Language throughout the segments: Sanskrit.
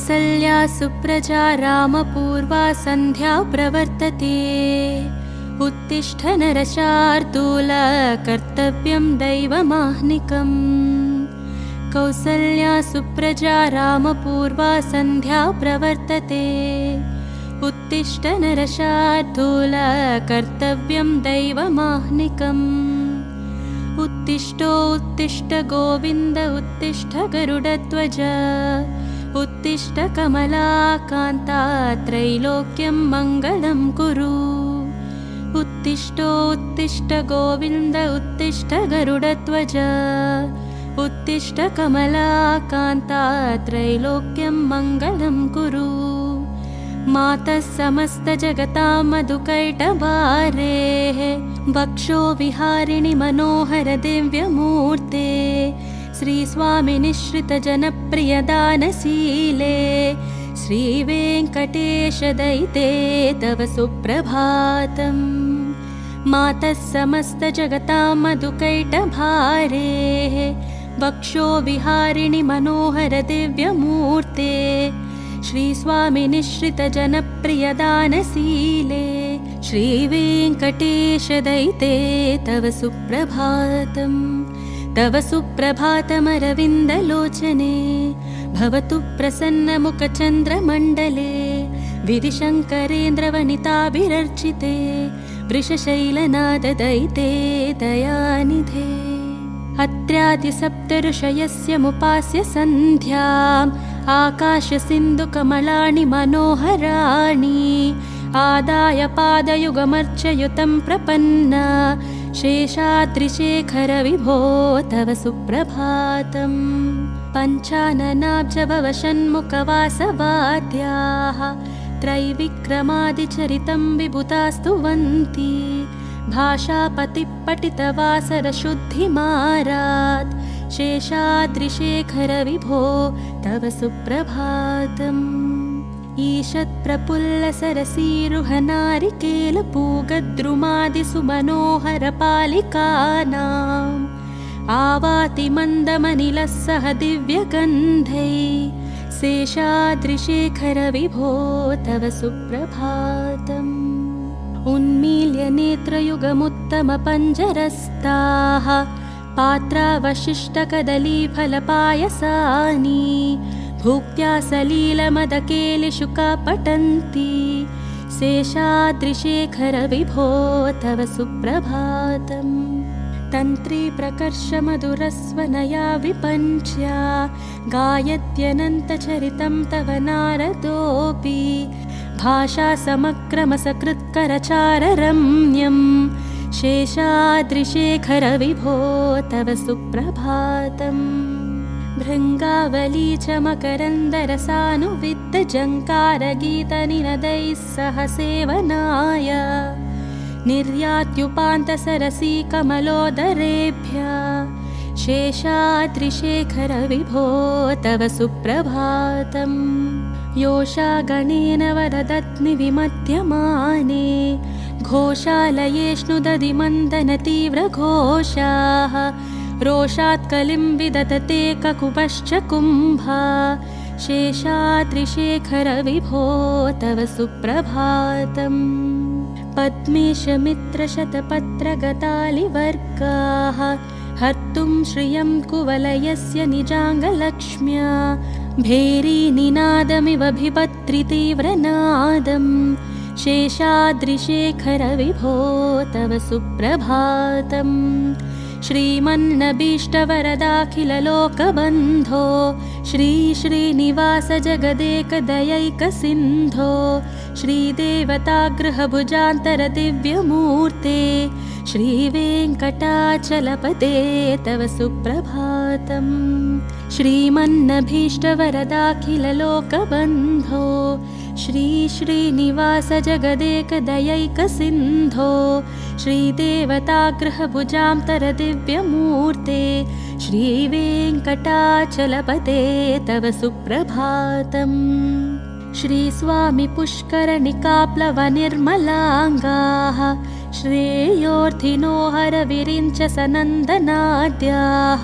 कौसल्या सुप्रजा रामपूर्वा सन्ध्या प्रवर्तते। उत्तिष्ठ नरशार्दूल कर्तव्यं दैवमाह्निकम्। कौसल्या सुप्रजा रामपूर्वा सन्ध्या प्रवर्तते। उत्तिष्ठ नरशार्दूल कर्तव्यं दैवमाह्निकम्। उत्तिष्ठ गोविन्द उत्तिष्ठ गरुडध्वज। उत्तिष्ठ कमलाकान्ता त्रैलोक्यं मङ्गलं कुरु। उत्तिष्ठ गोविन्द उत्तिष्ठ गरुडध्वज। उत्तिष्ठ कमलाकान्ता त्रैलोक्यं मङ्गलं कुरु। मातः समस्तजगतां मधुकैटभारेः वक्षो विहारिणि मनोहर दिव्यमूर्ते। श्रीस्वामिनिश्रितजनप्रियदानशीले श्रीवेङ्कटेशदयिते तव सुप्रभातम्। मातः समस्तजगतां मधुकैटभारेः वक्षो विहारिणि मनोहर दिव्यमूर्ते। श्रीस्वामिनिश्रितजनप्रियदानशीले श्रीवेङ्कटेशदयिते तव सुप्रभातम्। तव सुप्रभातमरविन्दलोचने भवतु प्रसन्नमुखचन्द्रमण्डले। विधिशङ्करेन्द्रवनिताभिरर्चिते वृषशैलनाददयिते दयानिधे। अत्र्यादिसप्तऋषयस्य मुपास्य सन्ध्याम् आकाशसिन्धुकमलानि मनोहराणि। आदाय पादयुगमर्चयुतं प्रपन्ना शेषाद्रिशेखर विभो तव सुप्रभातम्। पञ्चाननाब्जभवषण्मुखवासवाद्याः त्रैविक्रमादिचरितं विभुतास्तुवन्ति। भाषापतिपठितवासरशुद्धिमारात् शेषाद्रिशेखर विभो तव सुप्रभातम्। ईषत्प्रफुल्लसरसीरुहनारिकेलपूगद्रुमादिसुमनोहरपालिकानाम् आवाति मन्दमनिलः सह दिव्यगन्धै शेषाद्रिशेखर विभो तव सुप्रभातम्। उन्मील्य नेत्रयुगमुत्तमपञ्जरस्ताः पात्रावशिष्टकदलीफलपायसानि भुक्त्या सलीलमदकेलिशुका पठन्ति। शेषाद्रिशेखर विभो तव सुप्रभातम्। तन्त्री प्रकर्षमधुरस्वनया विपञ्च्या गायत्यनन्तचरितं तव नारदोऽपि। भाषा समक्रमसकृत्करचाररम्यं शेषाद्रिशेखर विभो तव सुप्रभातम्। भृङ्गावली च मकरन्दरसानुविद्धजङ्कारगीतनिनदैः सह सेवनाय निर्यात्युपान्तसरसी कमलोदरेभ्यः शेषाद्रिशेखर विभो तव सुप्रभातम्। योषागणेन वरदत्नि विमध्यमाने घोषालयेष्णुदधिमन्दनतीव्रघोषाः रोषात् कलिं विदधते ककुभश्च कुम्भा शेषाद्रिशेखर विभो तव सुप्रभातम्। पद्मेशमित्रशतपत्रगतालिवर्गाः हर्तुं श्रियं कुवलयस्य निजाङ्गलक्ष्म्या भेरीनिनादमिव बिभत्रितीव्रनादम् शेषाद्रिशेखर विभो तव सुप्रभातम्। श्रीमन्नभीष्टवरदाखिललोकबन्धो श्रीश्रीनिवास जगदेकदयैकसिन्धो श्रीदेवतागृहभुजान्तरदिव्यमूर्ते श्रीवेङ्कटाचलपते तव सुप्रभातम्। श्रीमन्नभीष्टवरदाखिललोकबन्धो श्रीश्रीनिवास जगदेकदयैकसिन्धो श्रीदेवतागृहभुजान्तरदिव्यमूर्ते श्रीवेङ्कटाचलपते तव सुप्रभातम्। श्रीस्वामी पुष्करनिकाप्लवनिर्मलाङ्गाः श्रेयोर्थिनो हरविरिञ्च सनन्दनाद्याः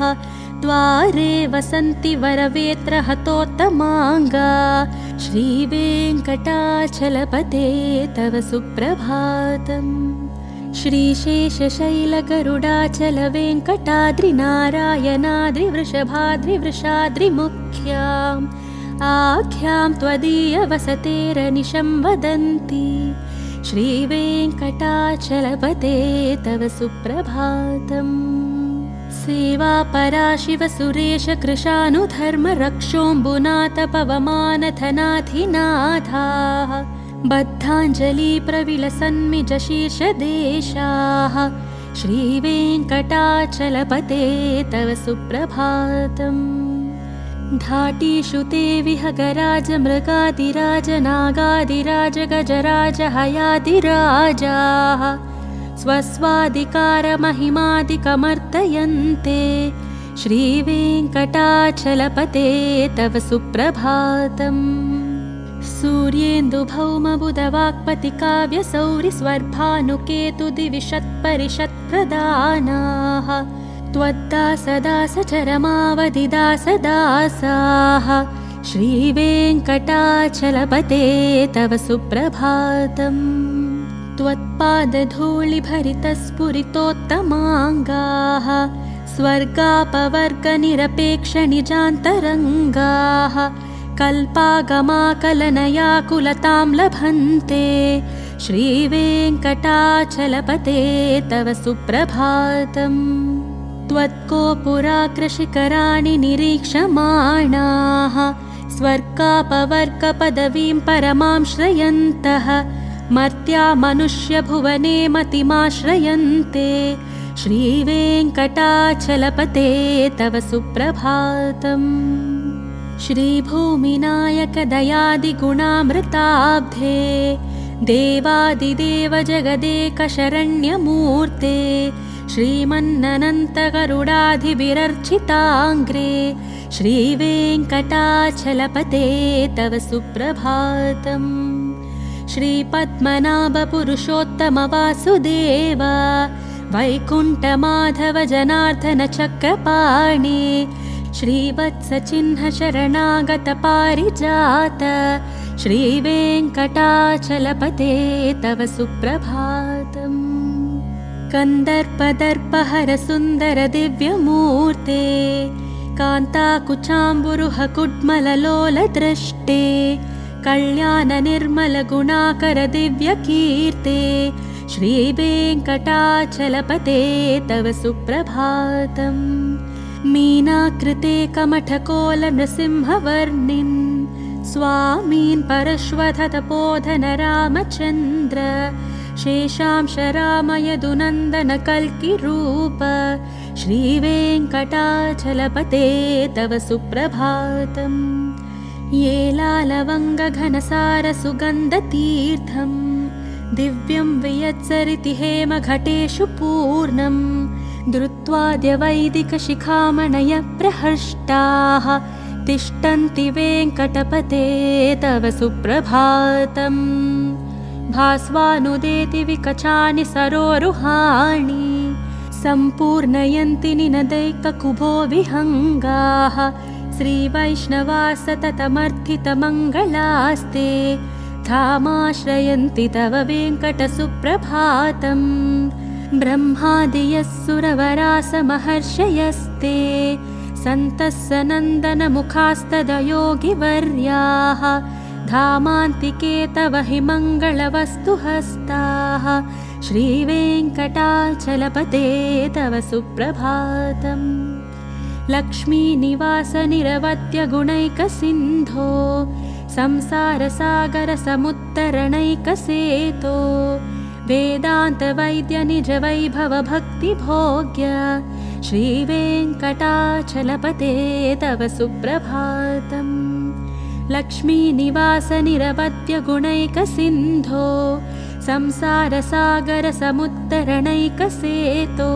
द्वारे वसन्ति वरवेत्रहतोत्तमाङ्गा श्रीवेङ्कटाचलपते तव सुप्रभातम्। श्रीशेषशैलगरुडाचलवेङ्कटाद्रिनारायणाद्रिवृषभाद्रिवृषाद्रिमुख्याम् आख्यां त्वदीयवसतेरनिशं वदन्ति श्रीवेङ्कटाचलपते तव सुप्रभातम्। सेवापरा शिवसुरेश कृशानुधर्मरक्षोऽम्बुनाथ पवमानधनाधिनाथाः बद्धाञ्जलिप्रविलसन्मिजशीर्षदेशाः श्रीवेङ्कटाचलपते तव सुप्रभातम्। धाटीषु ते विहगराज मृगादिराज नागादिराज गजराज हयादिराजाः स्वस्वादिकारमहिमादिकमर्दयन्ते श्रीवेङ्कटाचलपते तव सुप्रभातम्। सूर्येन्दुभौमबुधवाक्पतिकाव्यसौरिस्वर्भानुकेतुदिविशत्परिषत्प्रदानाः त्वद्दासदासचरमावधिदासदासाः श्रीवेङ्कटाचलपते तव सुप्रभातम्। त्वत्पादधूलिभरितस्फुरितोत्तमाङ्गाः स्वर्गापवर्गनिरपेक्षनिजान्तरङ्गाः कल्पागमाकलनयाकुलतां लभन्ते श्रीवेङ्कटाचलपते तव सुप्रभातम्। त्वत्कोपुराग्रशिखराणि निरीक्षमाणाः स्वर्गापवर्गपदवीं परमां श्रयन्तः मर्त्या मनुष्यभुवने मतिमाश्रयन्ते श्रीवेङ्कटाचलपते तव सुप्रभातम्। श्रीभूमिनायकदयादिगुणामृताब्धे देवादिदेव जगदेकशरण्यमूर्ते श्रीमन्ननन्तगरुडाधिभिरर्चिताङ्ग्रे श्रीवेङ्कटाचलपते तव सुप्रभातम्। श्रीपद्मनाभपुरुषोत्तमवासुदेव वैकुण्ठमाधव जनार्दन चक्रपाणि श्रीवत्सचिह्न शरणागत पारिजात श्रीवेङ्कटाचलपते तव सुप्रभातम्। कन्दर्पदर्पहर सुन्दर दिव्यमूर्ते कान्ताकुचाम्बुरुह कुड्मललोलदृष्टे कल्याण निर्मल गुणाकर दिव्यकीर्ते श्रीवेङ्कटाचलपते तव सुप्रभातम्। मीनाकृते कमठकोल नृसिंहवर्णिन् स्वामीन् परश्वधतपोधन रामचन्द्र शेषांश रामयदुनन्दन कल्किरूप श्रीवेङ्कटाचलपते तव सुप्रभातम्। ये लालवङ्गघनसार सुगन्धतीर्थम् दिव्यं वियत्सरिति हेमघटेषु पूर्णम् धृत्वाद्य वैदिकशिखामणय प्रहृष्टाः तिष्ठन्ति वेङ्कटपते तव सुप्रभातम्। भास्वानुदेति विकचानि सरोरुहाणि सम्पूर्णयन्ति निनदैककुभो विहङ्गाः श्रीवैष्णवासततमर्थितमङ्गलास्ते धामाश्रयन्ति तव वेङ्कटसुप्रभातम्। ब्रह्मादियः सुरवरासमहर्षयस्ते सन्तः सनन्दनमुखास्तदयोगिवर्याः धामान्तिके तव हि मङ्गलवस्तुहस्ताः श्रीवेङ्कटाचलपते तव सुप्रभातम्। लक्ष्मीनिवास निरवद्यगुणैकसिन्धो संसारसागरसमुत्तरणैकसेतो वेदान्तवैद्यनिजवैभवभक्तिभोग्य श्रीवेङ्कटाचलपते तव सुप्रभातम्। लक्ष्मीनिवास निरवद्यगुणैकसिन्धो संसारसागरसमुत्तरणैकसेतो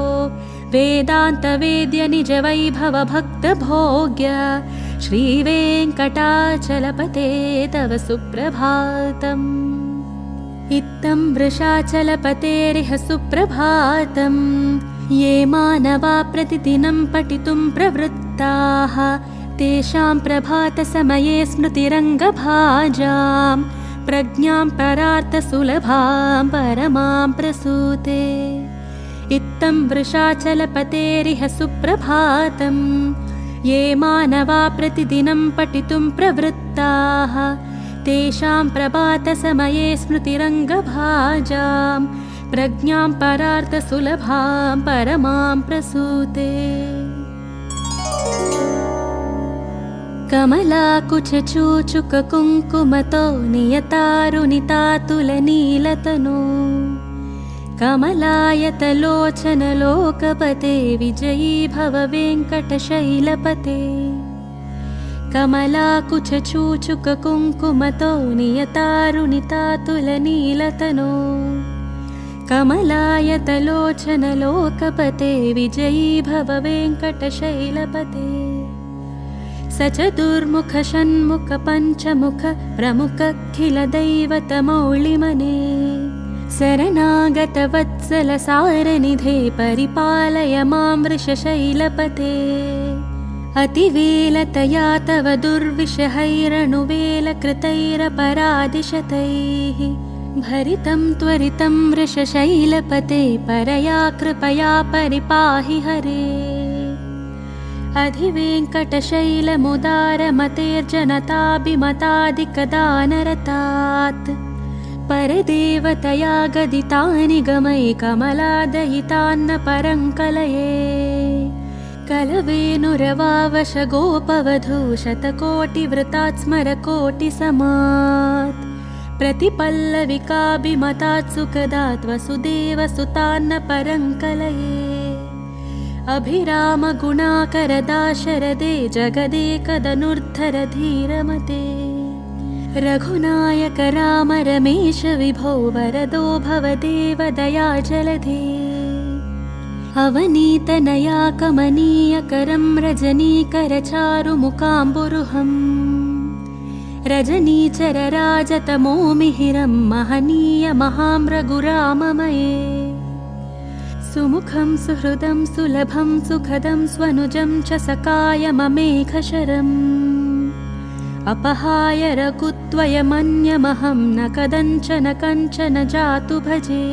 वेदान्तवेद्यनिजवैभवभक्तभोग्य श्रीवेङ्कटाचलपते तव सुप्रभातम्। इत्थं वृषाचलपतेरिह सुप्रभातम्। ये मानवा प्रतिदिनं पठितुं प्रवृत्ताः तेषां प्रभातसमये स्मृतिरङ्गभाजां प्रज्ञां परार्थसुलभां परमां प्रसूते। इत्थं वृषाचलपतेरिह सुप्रभातम्। ये मानवा प्रतिदिनं पठितुं प्रवृत्ताः तेषां प्रभातसमये स्मृतिरङ्गभाजां प्रज्ञां परार्थसुलभां परमां प्रसूते। कमलाकुचूचुककुङ्कुमतो नियतारुणितातुलनीलतनो कमलायतलोचनलोकपते विजयी भव वेङ्कटशैलपते। कमलाकुचूचुककुङ्कुमतो नियतारुणितातुलनीलतनो कमलायतलोचनलोकपते विजयी भव वेङ्कटशैलपते। स चतुर्मुख षण्मुख पञ्चमुख प्रमुखखिलदैवतमौलिमने शरणागतवत्सलसारनिधे परिपालय मां वृषशैलपते। अतिवेलतया तव दुर्विषहैरनुवेलकृतैरपराधिशतैः भरितं त्वरितं वृषशैलपते परया कृपया परिपाहि हरे। अधिवेङ्कटशैलमुदारमतेर्जनताभिमतादिकदानरतात् परदेवतया गदितानि गमयि कमलादयितान्न परङ्कलये। कलवेणुरवावशगोपवधूशतकोटिवृतात् स्मरकोटिसमात् प्रतिपल्लविकाभिमतात् सुखदात् वसुदेवसुतान्न परङ्कलये। अभिरामगुणाकरदाशरदे जगदेकदनुर्धर धीरमते। रघुनायक राम रमेश विभो वरदो भवदेव दयाजलधे। अवनीतनया कमनीयकरं रजनीकरचारुमुकाम्बुरुहम् रजनीचरराजतमोमिहिरं महनीयमहां रघुराममये। सुमुखं सुहृदं सुलभं सुखदं स्वनुजं च सकायममेघशरम् अपहाय रघुत्वयमन्यमहं न कदञ्चन कञ्चन जातु भजे।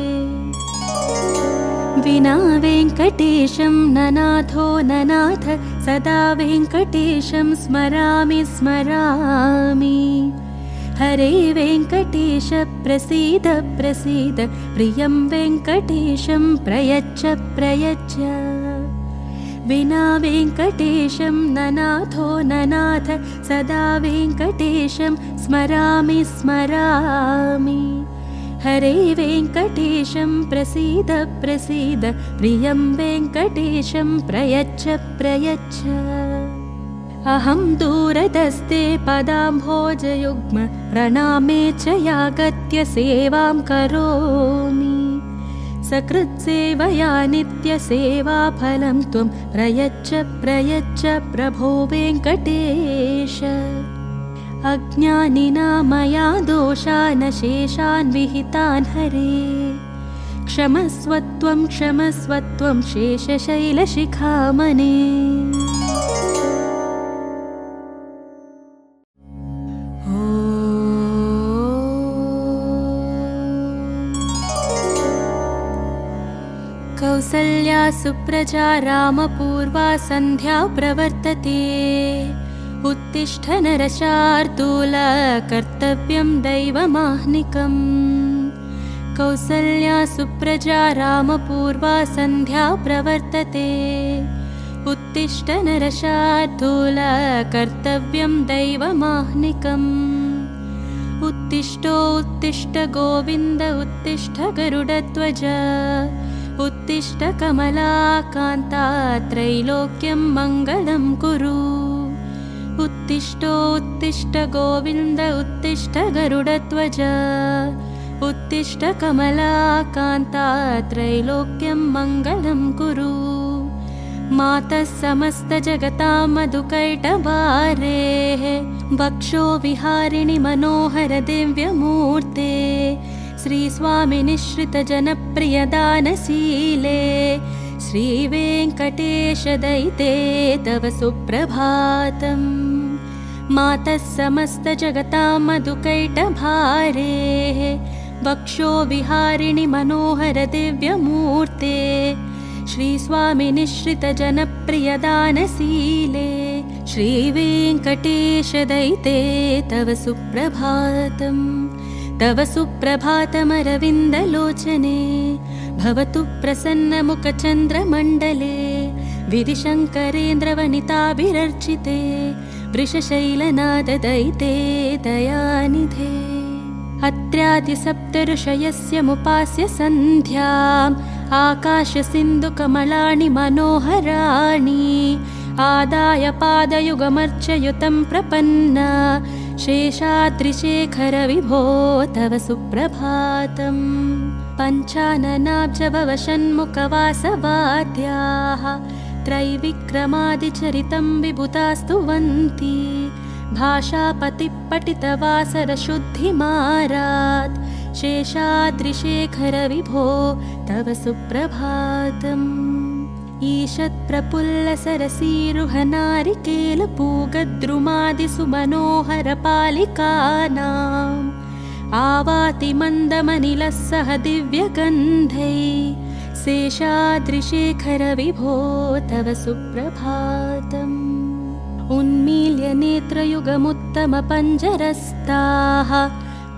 विना वेङ्कटेशं ननाथो ननाथ सदा वेङ्कटेशं स्मरामि स्मरामि। हरे वेङ्कटेश प्रसीद प्रसीद प्रियं वेङ्कटेशं प्रयच्छ प्रयच्छ। विना वेङ्कटेशं ननाथो ननाथ सदा वेङ्कटेशं स्मरामि स्मरामि। हरे वेङ्कटेशं प्रसीद प्रसीद प्रियं वेङ्कटेशं प्रयच्छ प्रयच्छ। अहं दूरदस्ते पदाम्भोजयुग्म प्रणामे च यागत्य सेवां करोमि। सकृत्सेवया नित्यसेवाफलं त्वं प्रयच्छ प्रयच्छ प्रभो वेङ्कटेश। अज्ञानिना मया दोषान् शेषान् विहितान् हरे। क्षमस्वत्वं क्षमस्वत्वं शेषशैलशिखामणे। कौसल्या सुप्रजा रामपूर्वा सन्ध्या प्रवर्तते। उत्तिष्ठ नरशार्दूल कर्तव्यं दैवमाह्निकम्। कौसल्या सुप्रजा रामपूर्वा सन्ध्या प्रवर्तते। उत्तिष्ठ नरशार्दूल कर्तव्यं दैवमाह्निकम्। उत्तिष्ठ गोविन्द उत्तिष्ठ गरुडध्वज। उत्तिष्ठ कमलाकान्ता त्रैलोक्यं मङ्गलं कुरु। उत्तिष्ठ गोविन्द उत्तिष्ठ गरुडध्वज। उत्तिष्ठ कमलाकान्ता त्रैलोक्यं मङ्गलं कुरु। मातः समस्तजगतां मधुकैटभारेः वक्षो विहारिणि मनोहर दिव्यमूर्ते। श्रीस्वामिनिश्रितजनप्रियदानशीले श्रीवेङ्कटेशदयिते तव सुप्रभातम्। मातः समस्तजगतां मधुकैटभारेः वक्षो विहारिणि मनोहर दिव्यमूर्ते श्रीस्वामिनिश्रितजनप्रियदानशीले श्रीवेङ्कटेशदयिते तव सुप्रभातम्। तव सुप्रभातमरविन्दलोचने भवतु प्रसन्नमुखचन्द्रमण्डले विधिशङ्करेन्द्रवनिताभिरर्चिते वृषशैलनाददयिते दयानिधे। अत्र्यादिसप्तऋषयस्य मुपास्य सन्ध्याम् आकाशसिन्धुकमलानि मनोहराणि आदाय पादयुगमर्चयुतं प्रपन्ना शेषाद्रिशेखर विभो तव सुप्रभातम्। पञ्चाननाब्जभवषण्मुखवासवाद्याः त्रैविक्रमादिचरितं विभुतास्तुवन्ति भाषापतिपठितवासरशुद्धिमारात् शेषाद्रिशेखर विभो तव सुप्रभातम्। ईषत्प्रफुल्लसरसीरुहनारिकेलपूगद्रुमादिसुमनोहरपालिकानाम् आवाति मन्दमनिलः सह दिव्यगन्धै शेषाद्रिशेखर विभो तव सुप्रभातम्। उन्मील्य नेत्रयुगमुत्तमपञ्जरस्ताः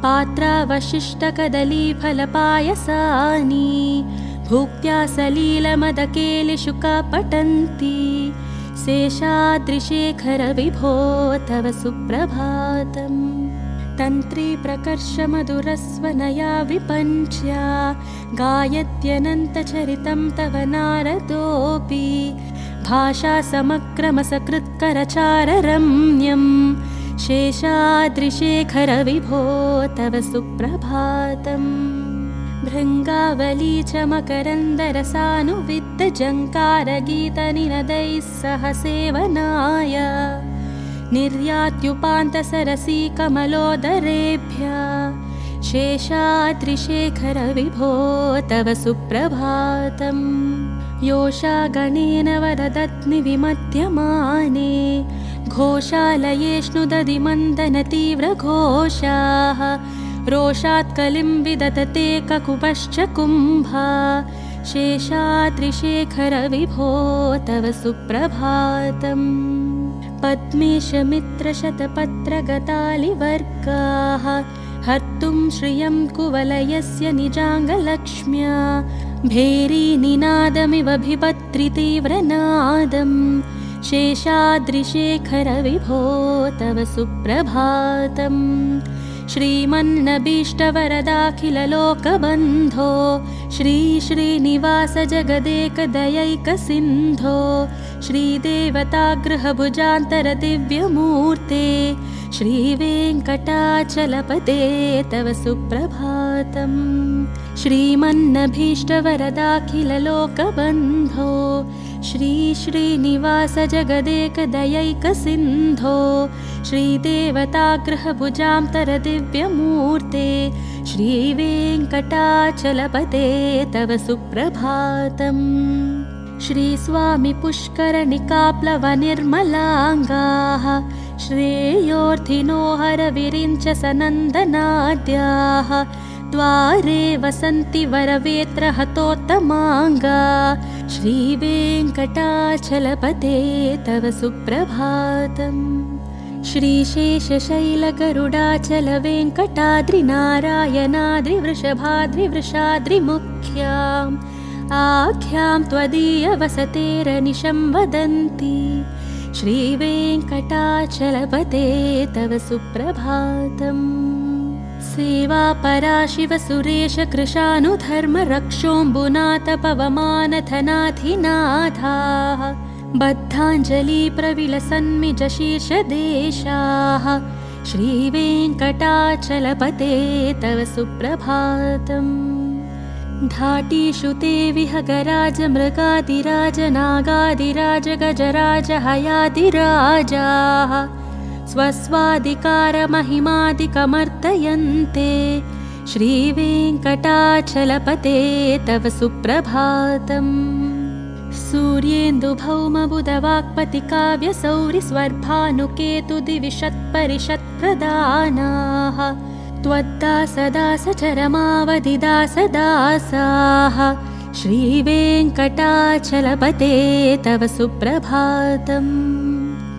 पात्रावशिष्टकदलीफलपायसानि भुक्त्या सलीलमदकेलिशुका पठन्ति शेषाद्रिशेखर विभो तव सुप्रभातम्। तन्त्री प्रकर्षमधुरस्वनया विपञ्च्या गायत्यनन्तचरितं तव नारदोऽपि भाषासमक्रमसकृत्करचाररम्यं शेषाद्रिशेखर विभो तव सुप्रभातम्। भृङ्गावली च मकरन्दरसानुविद्धजङ्कारगीतनिनदैः सह सेवनाय निर्यात्युपान्तसरसीकमलोदरेभ्यः शेषाद्रिशेखर विभो तव सुप्रभातम्। योषागणेन वरदत्नि विमध्यमाने घोषालयेष्णुदधिमन्दनतीव्रघोषाः रोषात्कलिं विदधते ककुपश्च कुम्भा शेषाद्रिशेखर विभो तव सुप्रभातम्। पद्मेशमित्रशतपत्रगतालिवर्गाः हर्तुं श्रियं कुवलयस्य निजाङ्गलक्ष्म्या भेरीनिनादमिव बिभत्रितीव्रनादम् शेषाद्रिशेखर विभो तव सुप्रभातम्। श्रीमन्नभीष्टवरदाखिललोकबन्धो श्रीश्रीनिवास जगदेकदयैकसिन्धो श्रीदेवतागृहभुजान्तरदिव्यमूर्ते श्रीवेङ्कटाचलपते तव सुप्रभातम्। श्रीमन्नभीष्टवरदाखिललोकबन्धो श्रीश्रीनिवास जगदेकदयैकसिन्धो श्रीदेवतागृहभुजान्तरदिव्यमूर्ते श्रीवेङ्कटाचलपते तव सुप्रभातम्। श्रीस्वामि पुष्करनिकाप्लवनिर्मलाङ्गाः श्रेयोर्थिनो हरविरिञ्च सनन्दनाद्याः द्वारे वसन्ति वरवेत्रहतोत्तमाङ्गा श्रीवेङ्कटाचलपते तव सुप्रभातम्। श्रीशेषशैलगरुडाचलवेङ्कटाद्रिनारायणाद्रिवृषभाद्रिवृषाद्रिमुख्याम् आख्यां त्वदीयवसतेरनिशं वदन्ति श्रीवेङ्कटाचलपते तव सुप्रभातम्। सेवापराशिवसुरेश कृशानुधर्मरक्षोऽम्बुनाथ पवमानथनाधिनाथाः बद्धाञ्जलिप्रविलसन्मिजशीर्षदेशाः श्रीवेङ्कटाचलपते तव सुप्रभातम्। धाटीषु ते विहगराज मृगादिराज नागादिराज गजराज हयादिराजाः स्वस्वाधिकारमहिमादिकमर्दयन्ते श्रीवेङ्कटाचलपते तव सुप्रभातम्। सूर्येन्दुभौमबुधवाक्पतिकाव्यसौरिस्वर्भानुकेतुदिविषत्परिषत्प्रदानाः त्वद्दासदासचरमावधिदासदासाः श्रीवेङ्कटाचलपते तव सुप्रभातम्।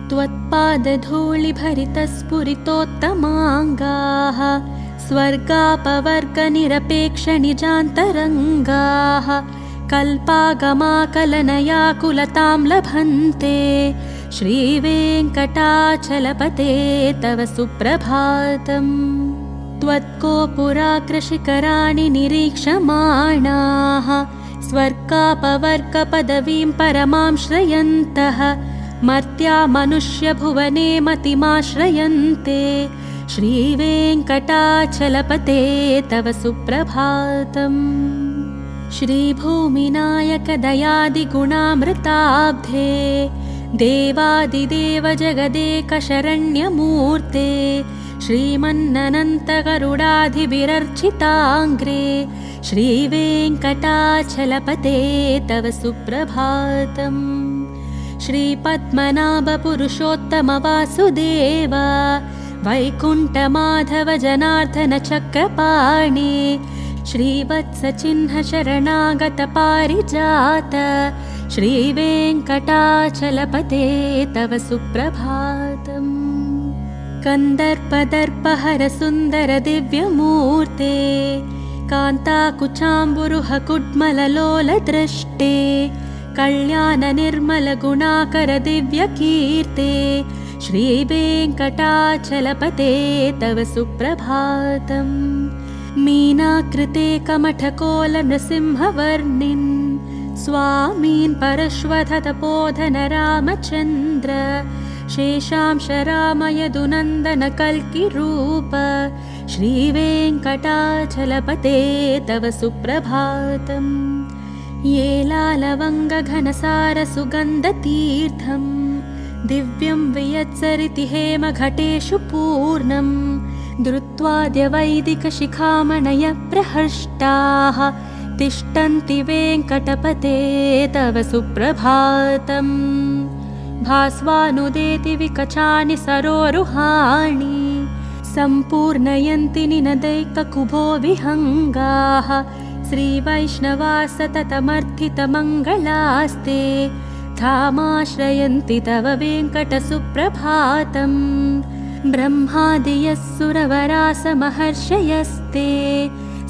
त्वत्पादधूलिभरितस्फुरितोत्तमाङ्गाः स्वर्गापवर्गनिरपेक्षनिजान्तरङ्गाः कल्पागमाकलनयाकुलतां लभन्ते श्रीवेङ्कटाचलपते तव सुप्रभातम्। त्वत्कोपुराग्रशिखराणि निरीक्षमाणाः स्वर्गापवर्गपदवीं परमां श्रयन्तः मर्त्या मनुष्यभुवने मतिमाश्रयन्ते श्रीवेङ्कटाचलपते तव सुप्रभातम्। श्रीभूमिनायकदयादिगुणामृताब्धे देवादिदेव जगदेकशरण्यमूर्ते श्रीमन्ननन्तगरुडाधिभिरर्चिताङ्ग्रे श्रीवेङ्कटाचलपते तव सुप्रभातम्। श्रीपद्मनाभपुरुषोत्तमवासुदेव वैकुण्ठमाधव जनार्दन चक्रपाणि श्रीवत्सचिह्नशरणागतपारिजात श्रीवेङ्कटाचलपते तव सुप्रभातम्। कन्दर्पदर्पहरसुन्दरदिव्यमूर्ते कान्ताकुचाम्बुरुहकुड्मललोलदृष्टे कल्याणनिर्मलगुणाकरदिव्यकीर्ते श्रीवेङ्कटाचलपते तव सुप्रभातम्। मीनाकृते कमठकोलनृसिंहवर्णिन् स्वामीन् परश्वथतपोधनरामचन्द्र शेषांशरामयदुनन्दनकल्किरूप श्रीवेङ्कटाचलपते तव सुप्रभातम्। ये लालवङ्गघनसारसुगन्धतीर्थम् दिव्यं वियत्सरिति हेमघटेषु पूर्णम् धृत्वाद्यवैदिकशिखामणयप्रहृष्टाः तिष्ठन्ति वेङ्कटपते तव सुप्रभातम्। भास्वानुदेति विकचानि सरोरुहाणि सम्पूर्णयन्ति निनदैककुभो विहङ्गाः श्रीवैष्णवा सततमर्थितमङ्गलास्ते धामाश्रयन्ति तव वेङ्कटसुप्रभातम्। ब्रह्मादियः सुरवरासमहर्षयस्ते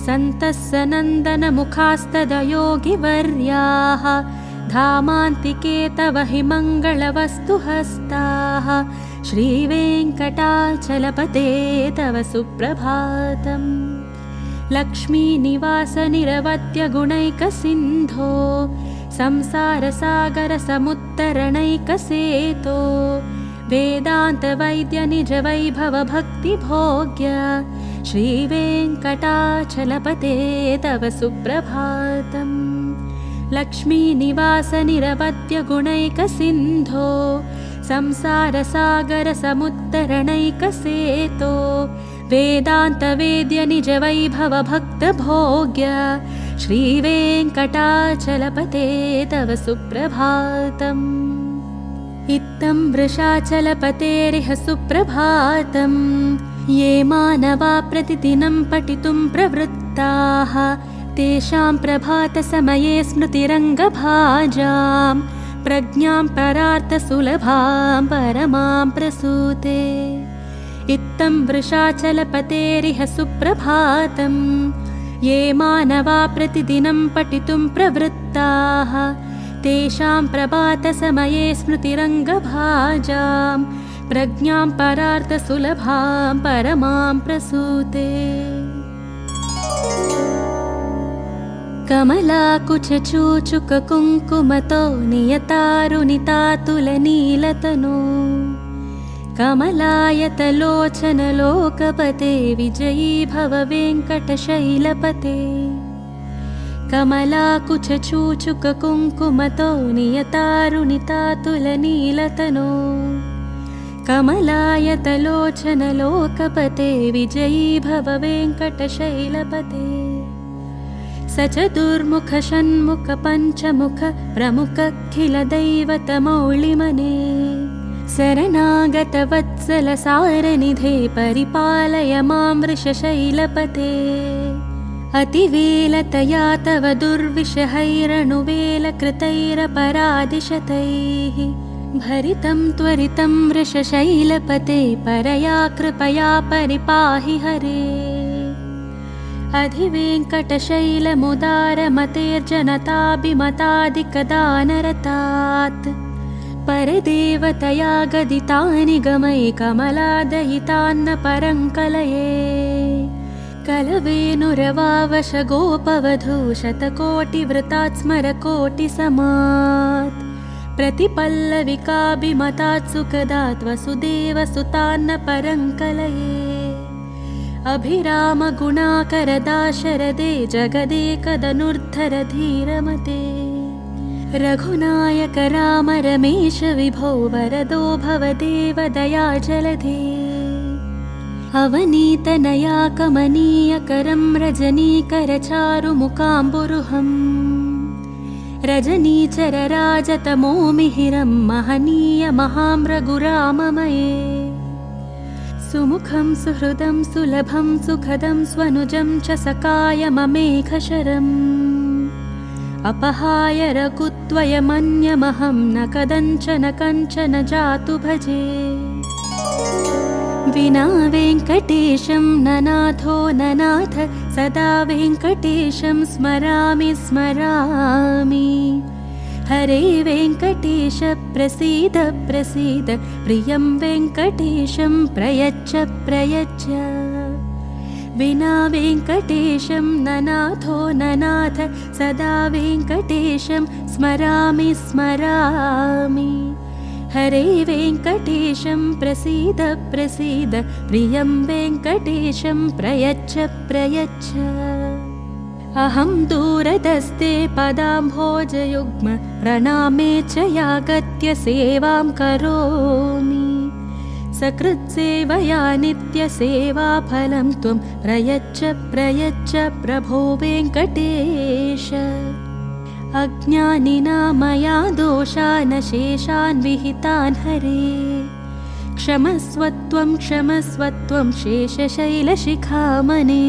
सन्तः सनन्दनमुखास्तदयोगिवर्याः धामान्तिके तव हि मङ्गलवस्तुहस्ताः श्रीवेङ्कटाचलपते तव सुप्रभातम्। लक्ष्मीनिवासनिरवद्यगुणैकसिन्धो संसारसागरसमुत्तरणैकसेतो वेदान्तवैद्यनिजवैभवभक्तिभोग्य श्रीवेङ्कटाचलपते तव सुप्रभातम्। लक्ष्मीनिवासनिरवद्यगुणैकसिन्धो संसारसागरसमुत्तरणैकसेतो वेदान्तवेद्यनिजवैभवभक्तभोग्य श्रीवेङ्कटाचलपते तव सुप्रभातम्। इत्थं वृषाचलपतेरिह सुप्रभातम्। ये मानवा प्रतिदिनं पठितुं प्रवृत्ताः तेषां प्रभातसमये स्मृतिरङ्गभाजां प्रज्ञां परार्थसुलभां परमां प्रसूते। इत्थं वृषाचलपतेरिह सुप्रभातम्। ये मानवा प्रतिदिनं पठितुं प्रवृत्ताः तेषां प्रभातसमये स्मृतिरङ्गभाजां प्रज्ञां परार्थसुलभां परमां प्रसूते। कमलाकुचचूचुककुङ्कुमतो नियतारुणितातुलनीलतनो कमलायतलोचनलोकपते विजयी भव वेङ्कटशैलपते। कमलाकुचचूचुककुङ्कुमतो नियतारुणितातुलनीलतनो कमलायतलोचनलोकपते विजयी भव वेङ्कटशैलपते। स चतुर्मुख षण्मुख पञ्चमुख प्रमुखखिलदैवतमौलिमने शरणागतवत्सलसारनिधे परिपालय मां वृषशैलपते अतिवेलतया तव दुर्विषहैरनुवेलकृतैरपरादिशतैः भरितं त्वरितं वृषशैलपते परया कृपया परिपाहि हरे अधिवेङ्कटशैलमुदारमतेर्जनताभिमतादिकदानरतात् परदेवतया गदितानि गमै कमलादयितान्न परङ्कलये कलवेनुरवावशगोपवधू शतकोटिवृतात् स्मरकोटिसमात् प्रतिपल्लविकाभिमतात् सुखदात् वसुदेवसुतान्न परङ्कलये अभिरामगुणाकरदाशरदे जगदेकदनुर्धर धीरमते रघुनायक राम रमेश विभो वरदो भवदेव दयाजलधे अवनीतनया कमनीयकरं रजनीकरचारुमुकाम्बुरुहम् रजनीचरराजतमोमिहिरं महनीयमहाम्रघुराममये सुमुखं सुहृदं सुलभं सुखदं स्वनुजं च सकायममेघशरम् अपहाय रघुत्वयमन्यमहं न कदञ्चन कञ्चन जातु भजे विना वेङ्कटेशं ननाथो ननाथ सदा वेङ्कटेशं स्मरामि स्मरामि हरे वेङ्कटेश प्रसीद प्रसीद प्रियं वेङ्कटेशं प्रयच्छ प्रयच्छ विना वेङ्कटेशं ननाथो ननाथ सदा वेङ्कटेशं स्मरामि स्मरामि हरे वेङ्कटेशं प्रसीद प्रसीद प्रियं वेङ्कटेशं प्रयच्छ प्रयच्छ अहं दूरदस्ते पदाम्भोजयुग्म प्रणामे च यागत्य सेवां करोमि सकृत्सेवया नित्यसेवाफलं त्वं प्रयच्छ प्रयच्छ प्रभो वेङ्कटेश अज्ञानिना मया दोषान् शेषान् विहितान् हरे क्षमस्व त्वं शेषशैलशिखामणे।